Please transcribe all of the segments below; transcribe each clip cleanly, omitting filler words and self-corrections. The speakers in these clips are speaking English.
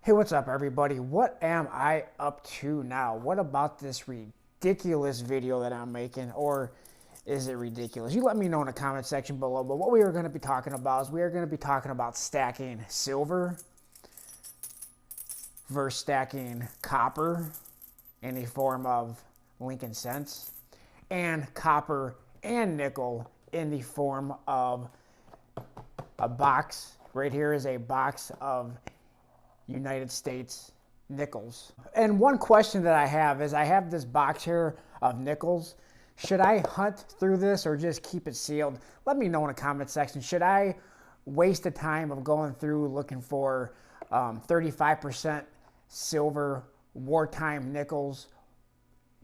Hey, what's up, everybody? What am I up to now? What about this ridiculous video that I'm making? Or is it ridiculous? You let me know in the comment section below. But what we are going to be talking about is we are going to be talking about stacking silver versus stacking copper in the form of Lincoln cents, and copper and nickel in the form of a box. Right here is a box of United States nickels. And one question that I have is, I have this box here of nickels. Should I hunt through this or just keep it sealed? Let me know in the comment section. Should I waste the time of going through looking for 35% silver wartime nickels?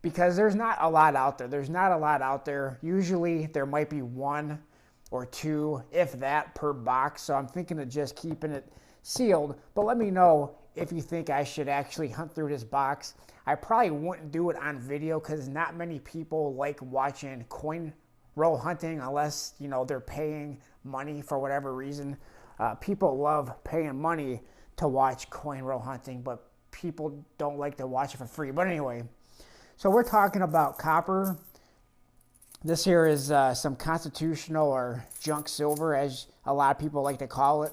Because there's not a lot out there. There's not a lot out there. Usually there might be one or two, if that, per box. So I'm thinking of just keeping it sealed. But let me know if you think I should actually hunt through this box. I probably wouldn't do it on video because not many people like watching coin roll hunting unless, you know, they're paying money for whatever reason. People love paying money to watch coin roll hunting, but people don't like to watch it for free. But anyway, so we're talking about copper. This here is some constitutional or junk silver, as a lot of people like to call it,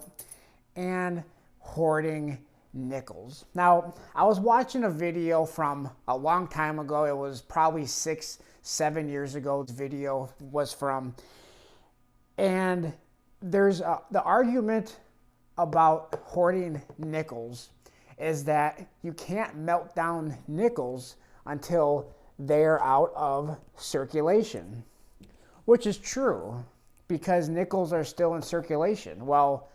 and hoarding nickels. Now, I was watching a video from a long time ago. It was probably 6-7 years ago this video was from. And there's the argument about hoarding nickels is that you can't melt down nickels until they're out of circulation, which is true because nickels are still in circulation. Well,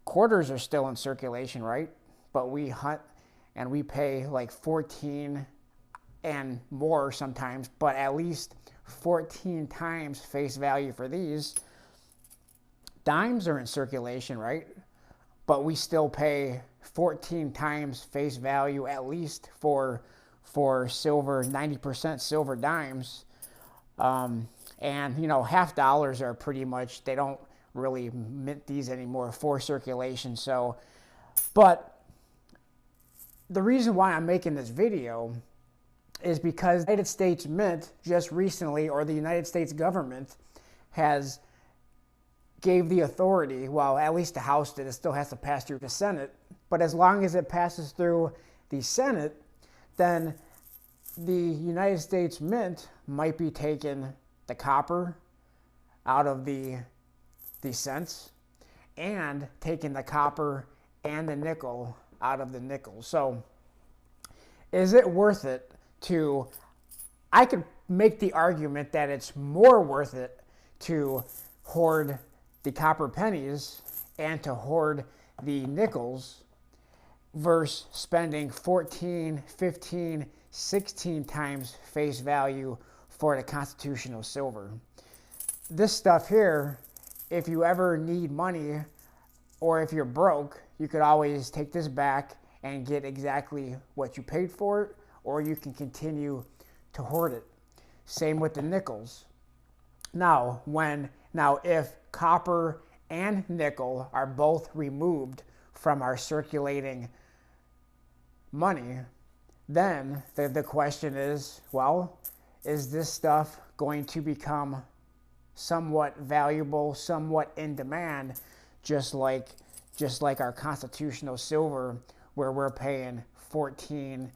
quarters are still in circulation, right? But we hunt and we pay like 14 and more sometimes, but at least 14 times face value for these. Dimes are in circulation, right? But we still pay 14 times face value at least for silver, 90% silver dimes. And, you know, half dollars are pretty much, they don't really mint these anymore for circulation. So, but the reason why I'm making this video is because the United States Mint just recently, or the United States government, has gave the authority, well, at least the House did, it still has to pass through the Senate, but as long as it passes through the Senate, then the United States Mint might be taking the copper out of the cents and taking the copper and the nickel out of the nickel. So is it worth it to, I could make the argument that it's more worth it to hoard the copper pennies and to hoard the nickels versus spending 14, 15, 16 times face value for the constitutional silver. This stuff here, if you ever need money or if you're broke, you could always take this back and get exactly what you paid for it, or you can continue to hoard it. Same with the nickels. Now, if copper and nickel are both removed from our circulating money, then the question is, well, is this stuff going to become somewhat valuable, somewhat in demand, just like our constitutional silver, where we're paying 14,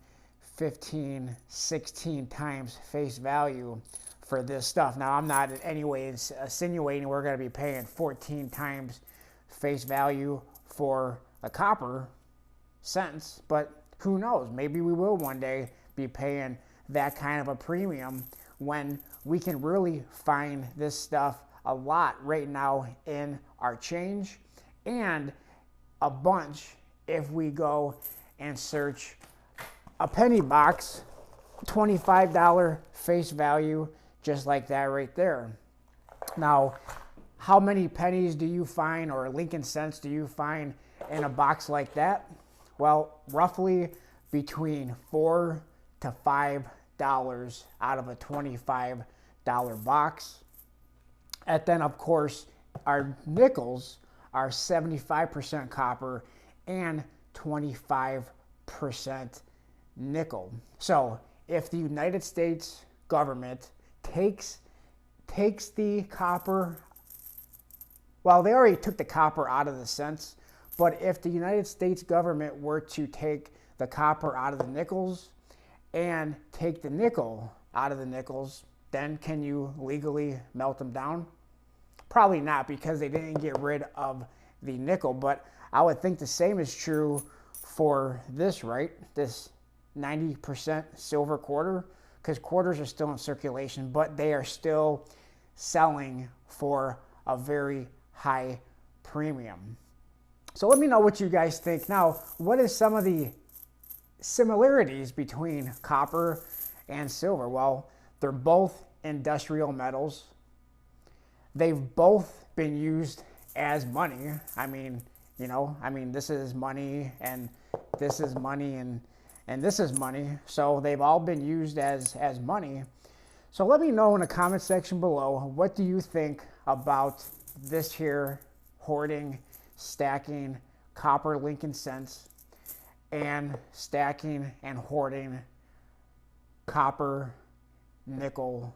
15, 16 times face value for this stuff? Now, I'm not in any way insinuating we're going to be paying 14 times face value for a copper cents, but who knows? Maybe we will one day be paying that kind of a premium when we can really find this stuff a lot right now in our change, and a bunch if we go and search a penny box, $25 face value, just like that right there. Now, how many pennies do you find, or Lincoln cents do you find in a box like that? Well, roughly between $4 to $5 out of a $25 box. And then, of course, our nickels are 75% copper and 25% nickel. So if the United States government takes the copper, well, they already took the copper out of the cents, but if the United States government were to take the copper out of the nickels and take the nickel out of the nickels, then can you legally melt them down? Probably not, because they didn't get rid of the nickel, but I would think the same is true for this, right? This 90% silver quarter, because quarters are still in circulation, but they are still selling for a very high premium. So let me know what you guys think. Now, what is some of the similarities between copper and silver? Well, they're both industrial metals. They've both been used as money. I mean, this is money, and this is money, and this is money. So they've all been used as money. So let me know in the comment section below, what do you think about this here hoarding, stacking copper Lincoln cents, and stacking and hoarding copper nickels?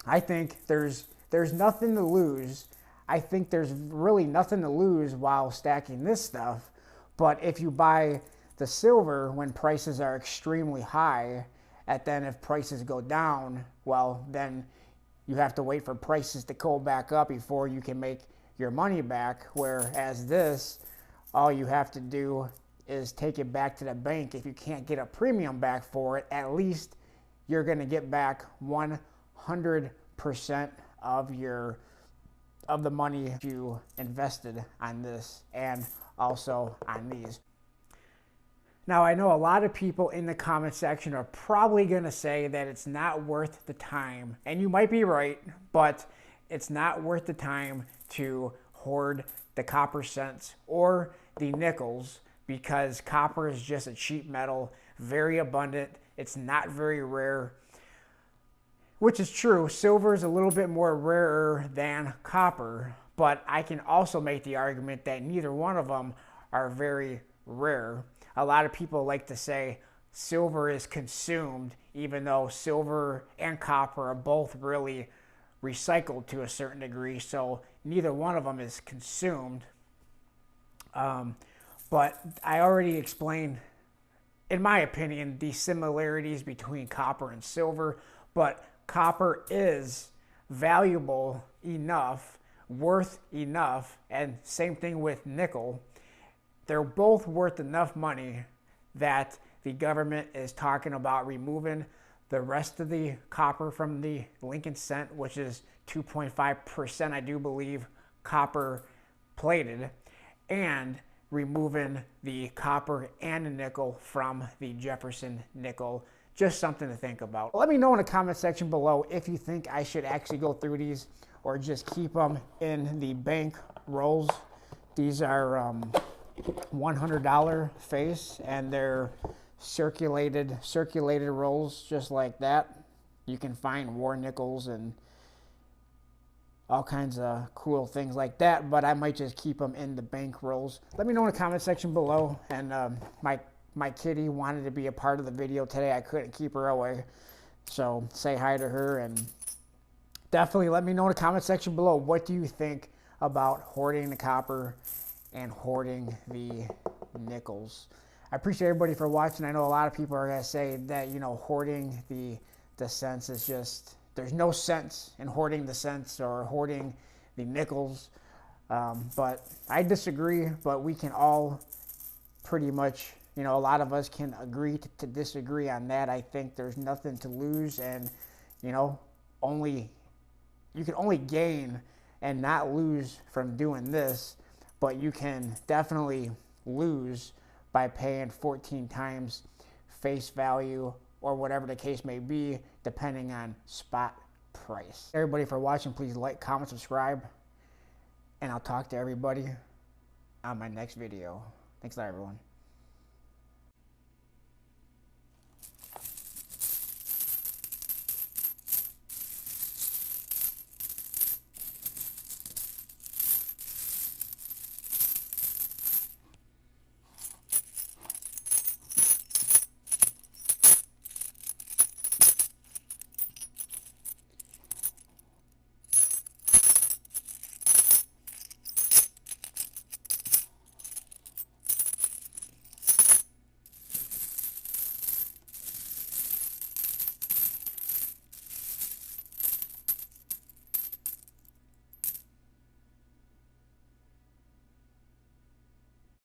I think there's nothing to lose. I think there's really nothing to lose while stacking this stuff. But if you buy the silver when prices are extremely high, and then if prices go down, well, then you have to wait for prices to go back up before you can make your money back. Whereas this, all you have to do is take it back to the bank. If you can't get a premium back for it, at least you're going to get back 100% of the money you invested on this and also on these. Now, I know a lot of people in the comment section are probably going to say that it's not worth the time, and you might be right, but it's not worth the time to hoard the copper cents or the nickels, because copper is just a cheap metal, very abundant. It's not very rare, which is true. Silver is a little bit more rarer than copper, but I can also make the argument that neither one of them are very rare. A lot of people like to say silver is consumed, even though silver and copper are both really recycled to a certain degree, so neither one of them is consumed. But I already explained, in my opinion, the similarities between copper and silver, but copper is valuable enough, worth enough, and same thing with nickel. They're both worth enough money that the government is talking about removing the rest of the copper from the Lincoln cent, which is 2.5%, I do believe, copper plated, and removing the copper and the nickel from the Jefferson nickel. Just something to think about. Let me know in the comment section below if you think I should actually go through these or just keep them in the bank rolls. These are $100 face, and they're circulated rolls just like that. You can find war nickels and all kinds of cool things like that, but I might just keep them in the bank rolls. Let me know in the comment section below. And my kitty wanted to be a part of the video today. I couldn't keep her away, so say hi to her, and definitely let me know in the comment section below, what do you think about hoarding the copper and hoarding the nickels. I appreciate everybody for watching. I know a lot of people are going to say that, hoarding the cents is just, there's no sense in hoarding the cents or hoarding the nickels. But I disagree, but we can all pretty much, a lot of us can agree to disagree on that. I think there's nothing to lose, and, you can only gain and not lose from doing this. But you can definitely lose by paying 14 times face value, or whatever the case may be, depending on spot price. Everybody for watching, please like, comment, subscribe, and I'll talk to everybody on my next video. Thanks a lot, everyone.